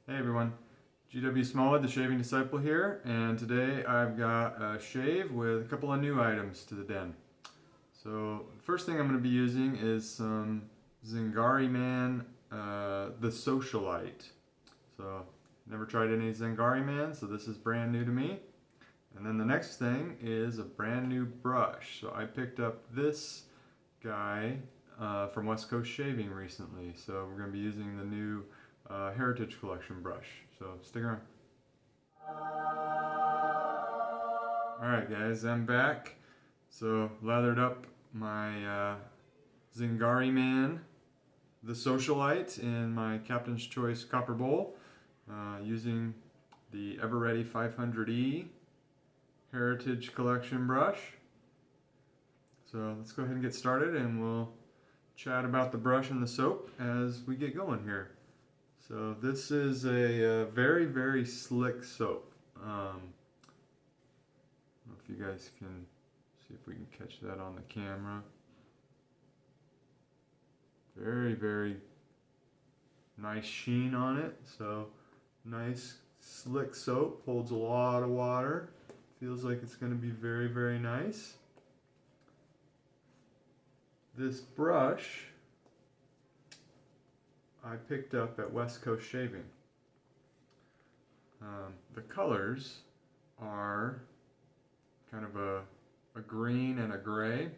Hey everyone, gwsmallwood, the Shaving Disciple here, and today I've got a shave with a couple of new items to the den. So the first thing I'm going to be using is some Zingari Man, the Socialite. So never tried any Zingari Man, so this is brand new to me. And then the next thing is a brand new brush. So I picked up this guy from West Coast Shaving recently. So we're going to be using the new Heritage Collection brush. So stick around. Alright guys, I'm back. So lathered up my Zingari Man, the Socialite, in my Captain's Choice copper bowl using the Ever Ready 500E Heritage Collection brush. So let's go ahead and get started and we'll chat about the brush and the soap as we get going here. So this is a very, very slick soap. I don't know if you guys can see if we can catch that on the camera. Very, very nice sheen on it. So nice, slick soap, holds a lot of water. Feels like it's going to be very, very nice. This brush I picked up at West Coast Shaving. The colors are kind of a green and a gray.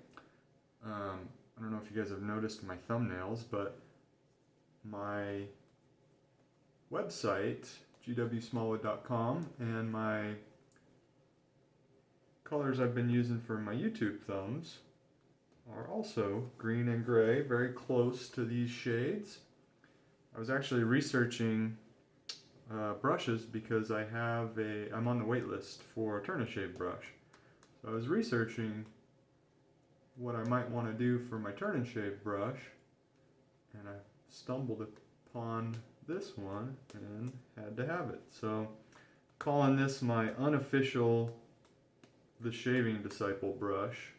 I don't know if you guys have noticed my thumbnails, but my website, gwsmallwood.com, and my colors I've been using for my YouTube thumbs are also green and gray, very close to these shades. I was actually researching brushes because I'm on the wait list for a turn-and-shave brush. So I was researching what I might want to do for my turn-and-shave brush, and I stumbled upon this one and had to have it. So calling this my unofficial The Shaving Disciple brush.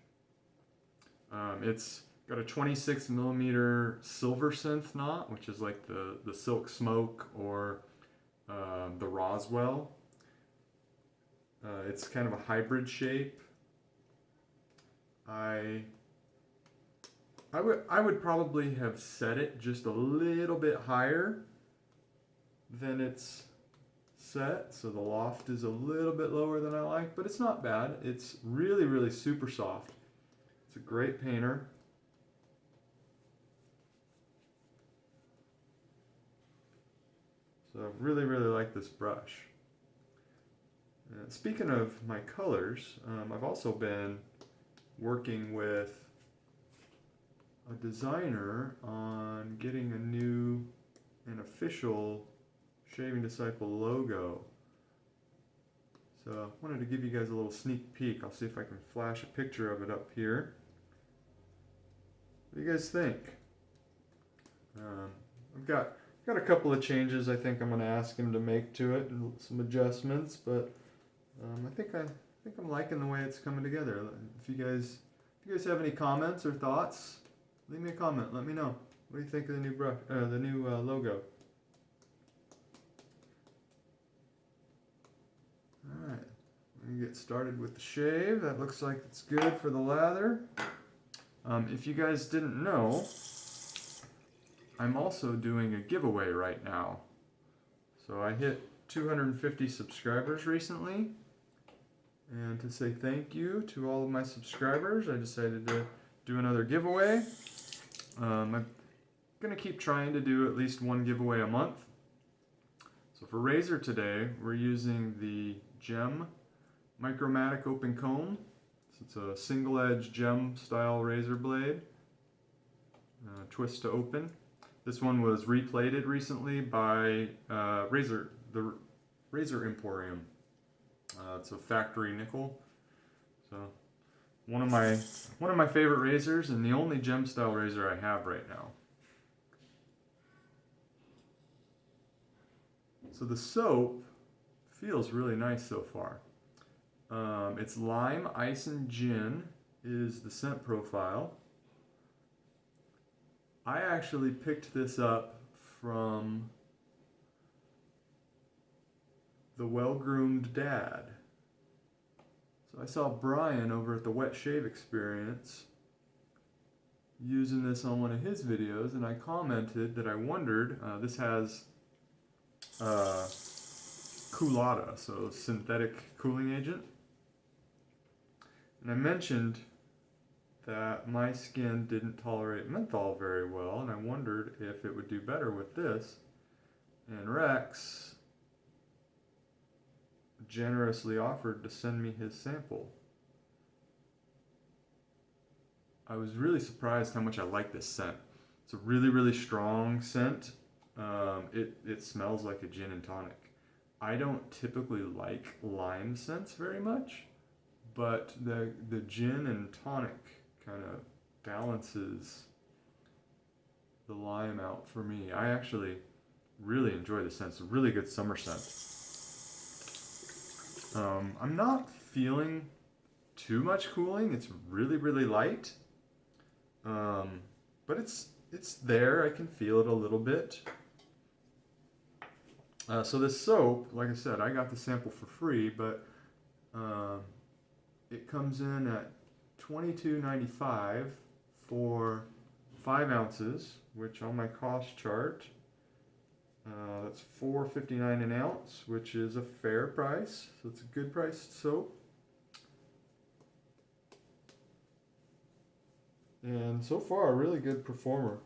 It's got a 26mm silver synth knot, which is like the Silk Smoke or the Roswell. It's kind of a hybrid shape. I would probably have set it just a little bit higher than it's set, so the loft is a little bit lower than I like, but it's not bad. It's really, really super soft. It's a great painter. So really, really like this brush. Speaking of my colors, I've also been working with a designer on getting a new and official Shaving Disciple logo. So I wanted to give you guys a little sneak peek. I'll see if I can flash a picture of it up here. What do you guys think? I've got a couple of changes I think I'm going to ask him to make to it, and some adjustments, but I think I'm liking the way it's coming together. If you guys have any comments or thoughts, leave me a comment. Let me know. What do you think of the new brush, the new logo? All right, we're gonna get started with the shave. That looks like it's good for the lather. If you guys didn't know, I'm also doing a giveaway right now. So I hit 250 subscribers recently, and to say thank you to all of my subscribers, I decided to do another giveaway. I'm gonna keep trying to do at least one giveaway a month. So for Razor today, we're using the Gem Micromatic open comb. It's a single edge gem style razor blade, twist to open. This one was replated recently by the Razor Emporium. It's a factory nickel. So one of my favorite razors, and the only gem style razor I have right now. So the soap feels really nice so far. It's lime, ice, and gin is the scent profile. I actually picked this up from the well-groomed dad. So I saw Brian over at the Wet Shave Experience using this on one of his videos, and I commented that I wondered, this has Coolata, so synthetic cooling agent. And I mentioned that my skin didn't tolerate menthol very well, and I wondered if it would do better with this. And Rex generously offered to send me his sample. I was really surprised how much I like this scent. It's a really, really strong scent. It smells like a gin and tonic. I don't typically like lime scents very much, but the gin and tonic kind of balances the lime out for me. I actually really enjoy the scent. It's a really good summer scent. I'm not feeling too much cooling. It's really, really light. But it's there. I can feel it a little bit. So this soap, like I said, I got the sample for free, but it comes in at $22.95 for 5 ounces, which on my cost chart, that's $4.59 an ounce, which is a fair price. So it's a good priced soap. And so far, a really good performer.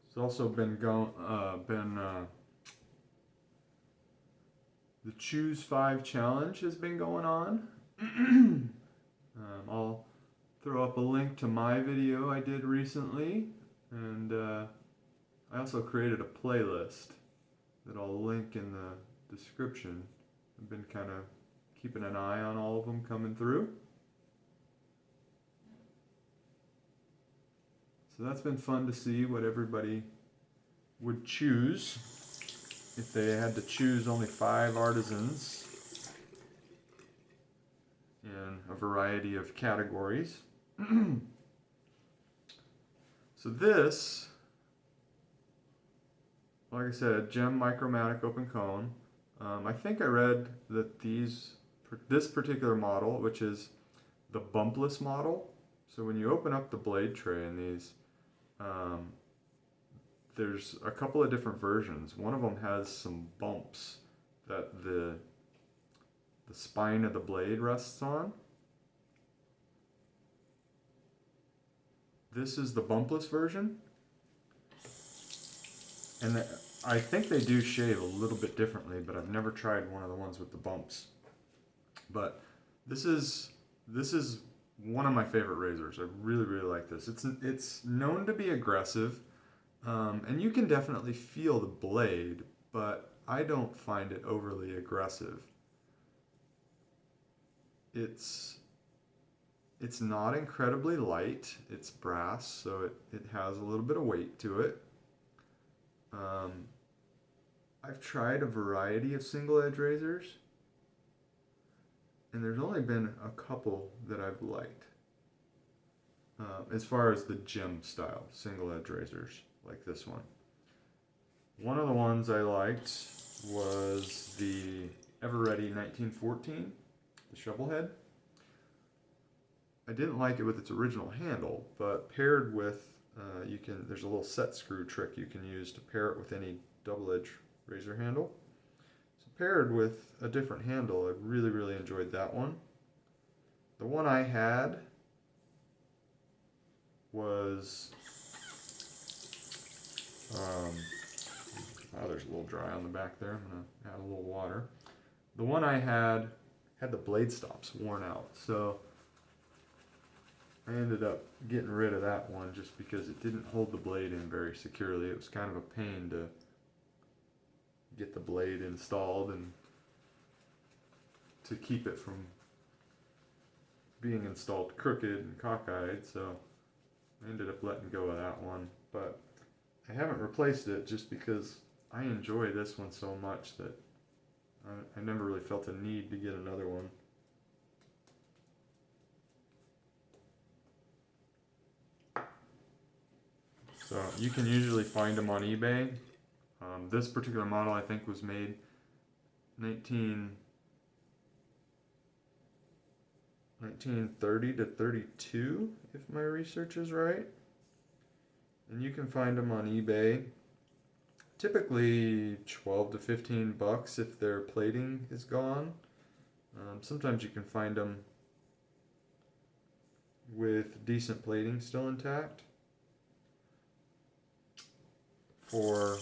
It's also been the Choose 5 challenge has been going on. I'll throw up a link to my video I did recently, and I also created a playlist that I'll link in the description. I've been kind of keeping an eye on all of them coming through. So that's been fun to see what everybody would choose if they had to choose only 5 artisans in a variety of categories. So this, like I said, Gem Micromatic Open Cone. I think I read that this particular model, which is the bumpless model, so when you open up the blade tray in these, there's a couple of different versions. One of them has some bumps that the spine of the blade rests on. This is the bumpless version. And I think they do shave a little bit differently, but I've never tried one of the ones with the bumps. But this is one of my favorite razors. I really, really like this. It's known to be aggressive, and you can definitely feel the blade, but I don't find it overly aggressive. It's not incredibly light. It's brass, so it has a little bit of weight to it. I've tried a variety of single edge razors, and there's only been a couple that I've liked. As far as the gem style single edge razors, like this one. One of the ones I liked was the Ever-Ready 1914, the shovel head. I didn't like it with its original handle, but paired with, there's a little set screw trick you can use to pair it with any double edge razor handle. So paired with a different handle, I really, really enjoyed that one. The one I had was, there's a little dry on the back there. I'm going to add a little water. The one I had the blade stops worn out, so I ended up getting rid of that one just because it didn't hold the blade in very securely. It was kind of a pain to get the blade installed and to keep it from being installed crooked and cockeyed, so I ended up letting go of that one. But I haven't replaced it just because I enjoy this one so much that I never really felt a need to get another one. So you can usually find them on eBay. This particular model I think was made 1930 to 32, if my research is right. And you can find them on eBay. Typically 12 to 15 bucks if their plating is gone. Sometimes you can find them with decent plating still intact for,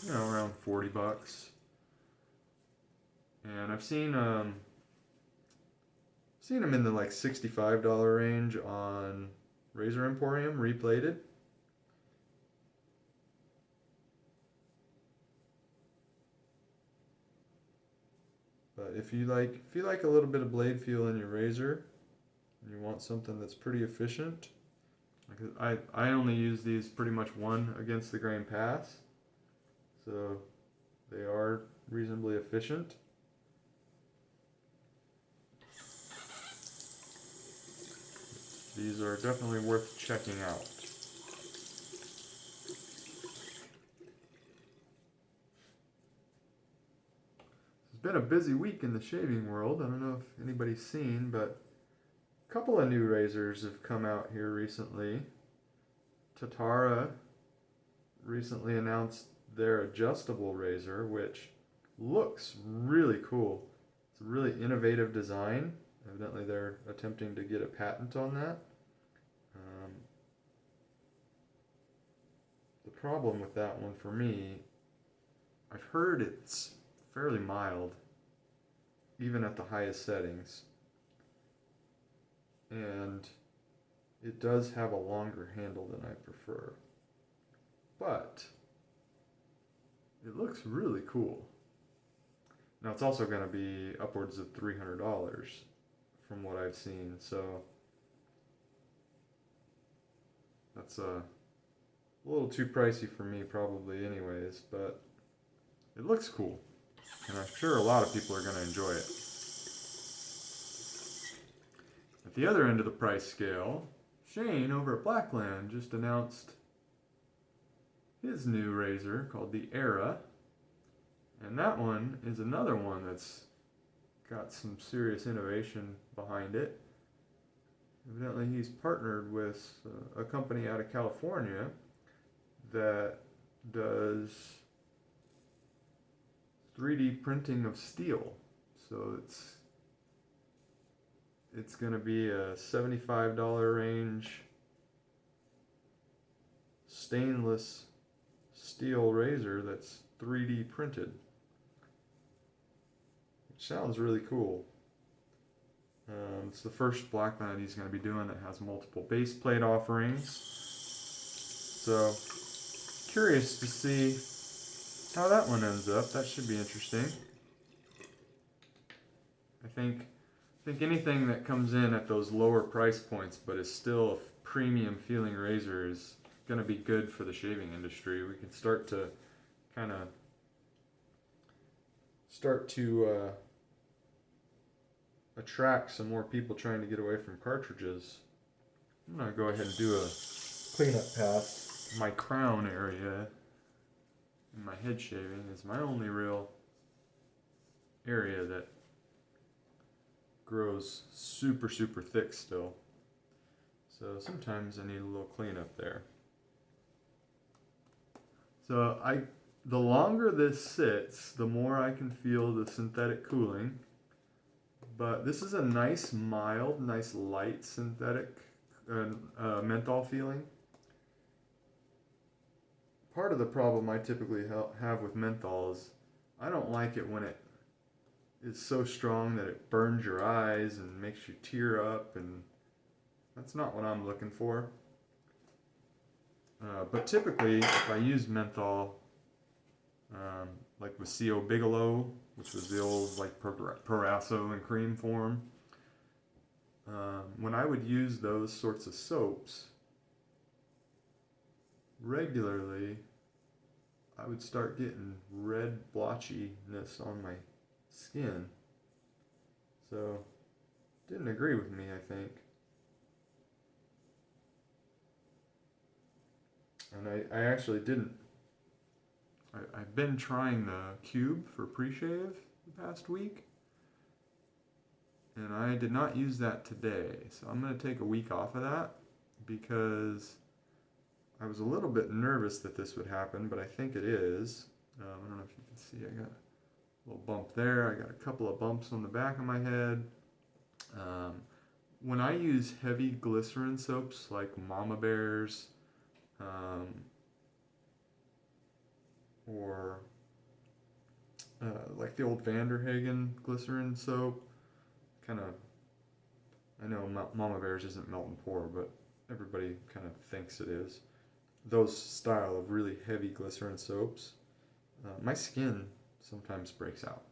you know, around 40 bucks. And I've seen them in the like $65 range on Razor Emporium, Replated. But if you like a little bit of blade feel in your razor, and you want something that's pretty efficient, I only use these pretty much one against the grain pass, so they are reasonably efficient. These are definitely worth checking out. It's been a busy week in the shaving world. I don't know if anybody's seen, but a couple of new razors have come out here recently. Tatara recently announced their adjustable razor, which looks really cool. It's a really innovative design. Evidently they're attempting to get a patent on that. The problem with that one for me, I've heard it's fairly mild, even at the highest settings. And it does have a longer handle than I prefer. But it looks really cool. Now it's also going to be upwards of $300 from what I've seen, so that's a little too pricey for me probably anyways, but it looks cool, and I'm sure a lot of people are going to enjoy it. At the other end of the price scale, Shane over at Blackland just announced his new razor called the Era, and that one is another one that's got some serious innovation behind it. Evidently he's partnered with a company out of California that does 3D printing of steel. So it's going to be a $75 range stainless steel razor that's 3D printed. Which sounds really cool. It's the first Blackland he's going to be doing that has multiple base plate offerings. So, curious to see how that one ends up. That should be interesting. I think anything that comes in at those lower price points but is still a premium feeling razor is going to be good for the shaving industry. We can start to attract some more people trying to get away from cartridges. I'm going to go ahead and do a cleanup pass. My crown area in my head shaving is my only real area that grows super thick still. So sometimes I need a little cleanup there. So the longer this sits, the more I can feel the synthetic cooling. But this is a nice mild, nice light synthetic menthol feeling. Part of the problem I typically have with menthol is I don't like it when it is so strong that it burns your eyes and makes you tear up, and that's not what I'm looking for. But typically, if I use menthol, like with C.O. Bigelow, which was the old like Proraso in cream form, when I would use those sorts of soaps regularly, I would start getting red blotchiness on my skin. So, didn't agree with me, I think. And I actually didn't. I've been trying the cube for pre-shave the past week, and I did not use that today. So I'm going to take a week off of that because I was a little bit nervous that this would happen, but I think it is. I don't know if you can see, I got a little bump there. I got a couple of bumps on the back of my head. When I use heavy glycerin soaps like Mama Bear's, or like the old Vanderhagen glycerin soap, kind of, I know Mama Bear's isn't melt and pour, but everybody kind of thinks it is. Those style of really heavy glycerin soaps, my skin sometimes breaks out.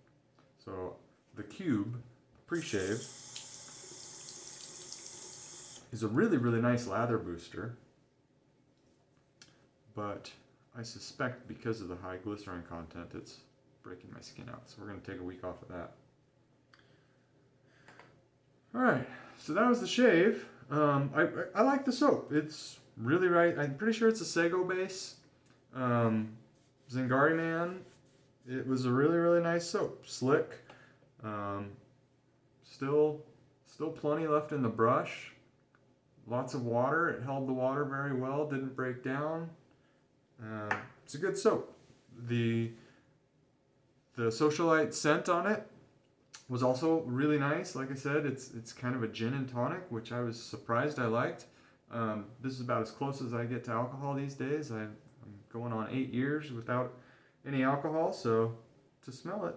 So the Cube pre-shave is a really, really nice lather booster, but I suspect because of the high glycerin content, it's breaking my skin out. So we're going to take a week off of that. All right, so that was the shave. I like the soap. It's really right. I'm pretty sure it's a Sago base. Zingari Man. It was a really, really nice soap. Slick. Still plenty left in the brush. Lots of water. It held the water very well. Didn't break down. It's a good soap. The Socialite scent on it was also really nice. Like I said, it's kind of a gin and tonic, which I was surprised I liked. This is about as close as I get to alcohol these days. I'm going on 8 years without any alcohol, so to smell it,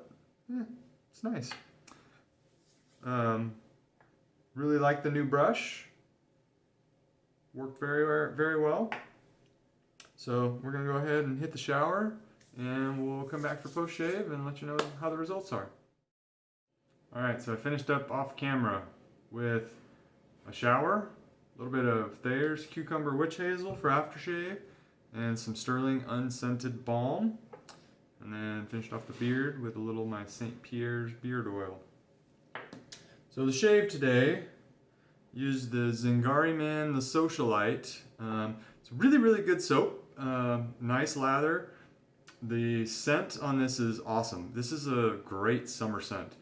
it's nice. Really like the new brush. Worked very, very well. So we're gonna go ahead and hit the shower, and we'll come back for post-shave and let you know how the results are. All right, so I finished up off camera with a shower, a little bit of Thayer's Cucumber Witch Hazel for aftershave, and some Sterling unscented balm, and then finished off the beard with a little of my St. Pierre's beard oil. So the shave today used the Zingari Man, the Socialite. It's a really, really good soap. Nice lather. The scent on this is awesome. This is a great summer scent.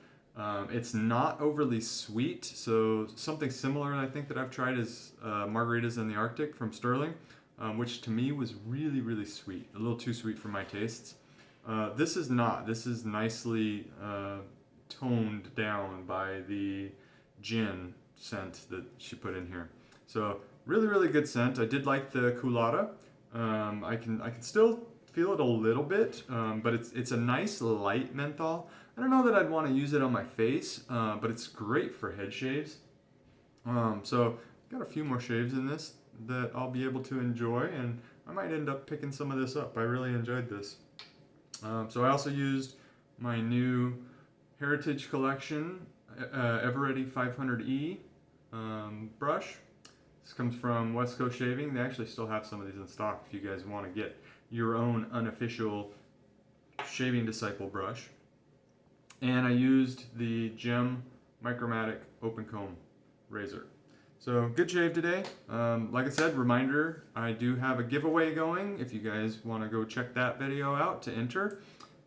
It's not overly sweet, so something similar I think that I've tried is Margaritas in the Arctic from Sterling, which to me was really, really sweet. A little too sweet for my tastes. This is not. This is nicely toned down by the gin scent that she put in here. So really, really good scent. I did like the Culotta. I can still feel it a little bit, but it's a nice light menthol. I don't know that I'd want to use it on my face, but it's great for head shaves. So got a few more shaves in this that I'll be able to enjoy, and I might end up picking some of this up. I really enjoyed this. So I also used my new Heritage Collection Eveready 500E brush. This comes from West Coast Shaving. They actually still have some of these in stock if you guys want to get your own unofficial Shaving Disciple brush. And I used the Gem Micromatic Open Comb razor. So good shave today. Like I said, reminder, I do have a giveaway going if you guys want to go check that video out to enter.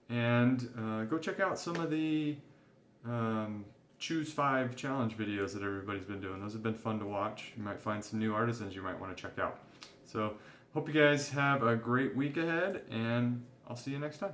And go check out some of the Choose 5 challenge videos that everybody's been doing. Those have been fun to watch. You might find some new artisans you might want to check out. So hope you guys have a great week ahead, and I'll see you next time.